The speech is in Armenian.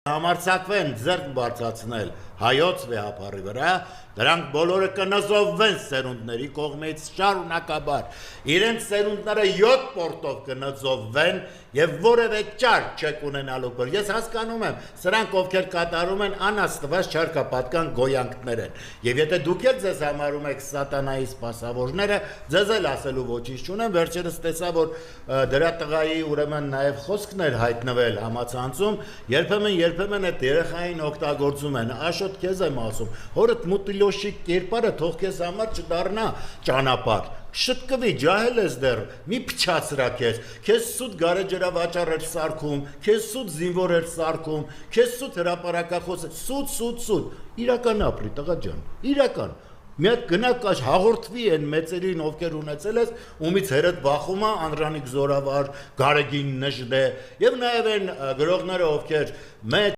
Համարձակվեն ձեռք բարձրացնել հայոց վեհապարի վրա, դրանք բոլորը կնզովվեն սերունդների կողմից շարունակաբար, իրենց սերունդները 7 պորտով կնզովվեն և որևէ ճար չեք ունենալու կոր, ես հասկանում եմ, սրանք ովքեր կատարում են անաստված չարկապատկան գոյանքներ են, և եթե դուք էլ ձեզ համարում եք սատանայի սպասավորները, ձեզ էլ ասելու ոչինչ չունեմ, վերջերս տեսա, որ դրա տղայի ուրեմն նաև խոսքն էր հայտնվել համացանցում, երբեմն այդ երեխային օգտագործում են, Աշոտ քեզ եմ ասում, հորդ մուտիլոշի կերպարը թող քեզ համար չդառնա ճանապարհ, շտկվի, ջահել ես դեռ, մի փչացրա քեզ սուտ գարեջրավաճառ էր սարքում, քեզ սուտ զինվոր էր սարքում, քեզ սուտ հրապարակախոս, սուտ, իրական ապրի տղա ջան, իրական, մի հատ գնա հաղորդվի են մեծերին, ովքեր ունեցել ես, ումից հերդ բախում է Անդրանիկ Զորավար, Գարեգին Նժդե, և նաև են գրողները, ովքեր մեծ